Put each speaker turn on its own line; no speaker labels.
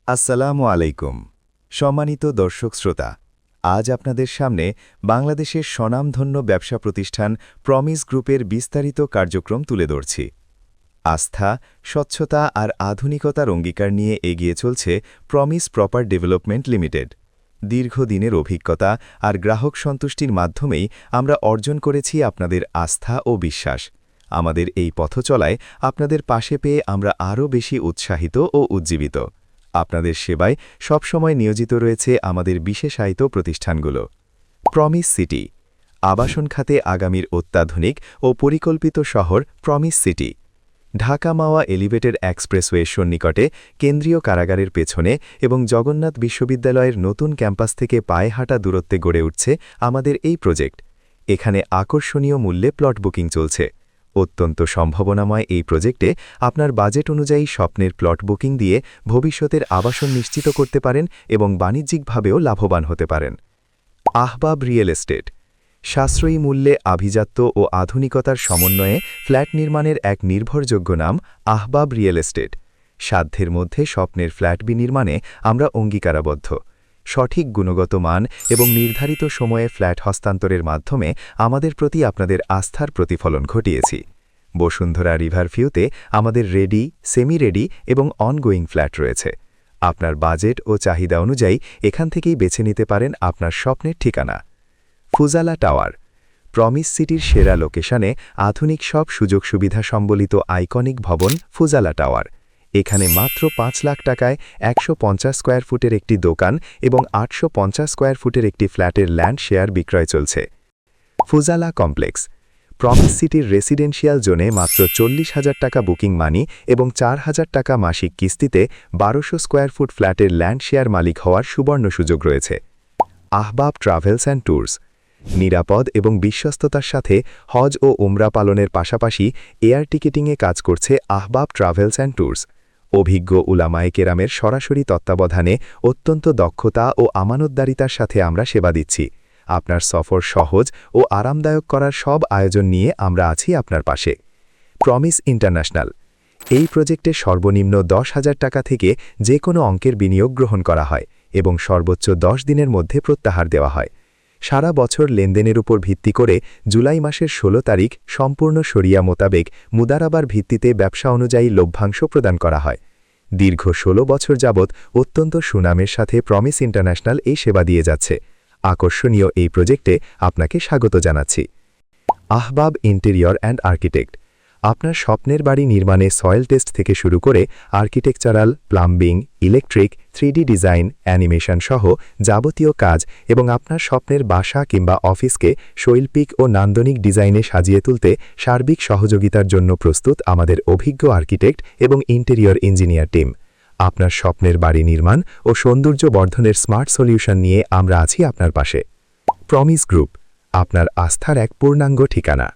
আসসালামু আলাইকুম সম্মানিত দর্শক শ্রোতা আজ আপনাদের সামনে বাংলাদেশের স্বনামধন্য ব্যবসা প্রতিষ্ঠান প্রমিস গ্রুপের বিস্তারিত কার্যক্রম তুলে ধরছি আস্থা স্বচ্ছতা আর আধুনিকতার অঙ্গীকার নিয়ে এগিয়ে চলছে প্রমিস প্রপার ডেভেলপমেন্ট লিমিটেড দীর্ঘদিনের অভিজ্ঞতা আর গ্রাহক সন্তুষ্টির মাধ্যমেই আমরা অর্জন করেছি আপনাদের আস্থা ও বিশ্বাস আমাদের এই পথচলায় আপনাদের পাশে পেয়ে আমরা আরও বেশি উৎসাহিত ও উজ্জীবিত আপনাদের সেবায় সবসময় নিয়োজিত রয়েছে আমাদের বিশেষায়িত প্রতিষ্ঠানগুলো প্রমিস সিটি আবাসন খাতে আগামীর অত্যাধুনিক ও পরিকল্পিত শহর প্রমিস সিটি ঢাকা মাওয়া এলিভেটেড এক্সপ্রেসওয়ে সন্নিকটে কেন্দ্রীয় কারাগারের পেছনে এবং জগন্নাথ বিশ্ববিদ্যালয়ের নতুন ক্যাম্পাস থেকে পায়ে হাঁটা দূরত্বে গড়ে উঠছে আমাদের এই প্রজেক্ট এখানে আকর্ষণীয় মূল্যে প্লট বুকিং চলছে অত্যন্ত সম্ভাবনাময় এই প্রজেক্টে আপনার বাজেট অনুযায়ী স্বপ্নের প্লট বুকিং দিয়ে ভবিষ্যতের আবাসন নিশ্চিত করতে পারেন এবং বাণিজ্যিকভাবেও লাভবান হতে পারেন আহবাব রিয়েল এস্টেট সাশ্রয়ী মূল্যে আভিজাত্য ও আধুনিকতার সমন্বয়ে ফ্ল্যাট নির্মাণের এক নির্ভরযোগ্য নাম আহবাব রিয়েল এস্টেট সাধ্যের মধ্যে স্বপ্নের ফ্ল্যাট বিনির্মাণে আমরা অঙ্গীকারাবদ্ধ সঠিক গুণগত মান এবং নির্ধারিত সময়ে ফ্ল্যাট হস্তান্তরের মাধ্যমে আমাদের প্রতি আপনাদের আস্থার প্রতিফলন ঘটিয়েছি বসুন্ধরা রিভারভিউতে আমাদের রেডি সেমি রেডি এবং অনগোয়িং ফ্ল্যাট রয়েছে আপনার বাজেট ও চাহিদা অনুযায়ী এখান থেকেই বেছে নিতে পারেন আপনার স্বপ্নের ঠিকানা ফুজালা টাওয়ার প্রমিস সিটির সেরা লোকেশনে আধুনিক সব সুযোগ সুবিধা সম্বলিত আইকনিক ভবন ফুজালা টাওয়ার এখানে মাত্র ৫ লাখ টাকায় ১৫০ স্কোয়ার ফুটের একটি দোকান এবং ৮৫০ স্কোয়ার ফুটের একটি ফ্ল্যাটের ল্যান্ড শেয়ার বিক্রয় চলছে ফুজালা কমপ্লেক্স প্রমিস সিটির রেসিডেন্সিয়াল জোনে মাত্র ৪০,০০০ টাকা বুকিং মানি এবং ৪,০০০ টাকা মাসিক কিস্তিতে ১২০০ স্কোয়ার ফুট ফ্ল্যাটের ল্যান্ড শেয়ার মালিক হওয়ার সুবর্ণ সুযোগ রয়েছে আহবাব ট্রাভেলস অ্যান্ড ট্যুরস নিরাপদ এবং বিশ্বস্ততার সাথে হজ ও উমরা পালনের পাশাপাশি এয়ার টিকেটিংয়ে কাজ করছে আহবাব ট্রাভেলস অ্যান্ড ট্যুরস অভিজ্ঞ উলামায়ে কেরামের সরাসরি তত্ত্বাবধানে অত্যন্ত দক্ষতা ও আমানতদারিতার সাথে আমরা সেবা দিচ্ছি আপনার সফর সহজ ও আরামদায়ক করার সব আয়োজন নিয়ে আমরা আছি আপনার পাশে প্রমিস ইন্টারন্যাশনাল এই প্রজেক্টে সর্বনিম্ন ১০,০০০ টাকা থেকে যে কোনো অঙ্কের বিনিয়োগ গ্রহণ করা হয় এবং সর্বোচ্চ ১০ দিনের মধ্যে প্রত্যাহার দেওয়া হয় সারা বছর লেনদেনের উপর ভিত্তি করে জুলাই মাসের ১৬ তারিখ সম্পূর্ণ শরিয়া মোতাবেক মুদারাবার ভিত্তিতে ব্যবসা অনুযায়ী লভ্যাংশ প্রদান করা হয় দীর্ঘ ১৬ বছর যাবৎ অত্যন্ত সুনামের সাথে প্রমিস ইন্টারন্যাশনাল এই সেবা দিয়ে যাচ্ছে আকর্ষণীয় এই প্রজেক্টে আপনাকে স্বাগত জানাচ্ছি আহবাব ইন্টেরিয়র অ্যান্ড আর্কিটেক্ট আপনার স্বপ্নের বাড়ি নির্মাণে সয়েল টেস্ট থেকে শুরু করে architectural plumbing electric 3D design animation সহ যাবতীয় কাজ এবং আপনার স্বপ্নের বাসা কিংবা অফিসকে শৈল্পিক ও নান্দনিক ডিজাইনে সাজিয়ে তুলতে সার্বিক সহযোগিতার জন্য প্রস্তুত আমাদের অভিজ্ঞ আর্কিটেক্ট এবং ইন্টেরিয়র ইঞ্জিনিয়ার টিম আপনার স্বপ্নের বাড়ি নির্মাণ ও সৌন্দর্য বর্ধনের স্মার্ট সলিউশন নিয়ে আমরা আছি আপনার পাশে প্রমিস গ্রুপ আপনার আস্থার এক পূর্ণাঙ্গ ঠিকানা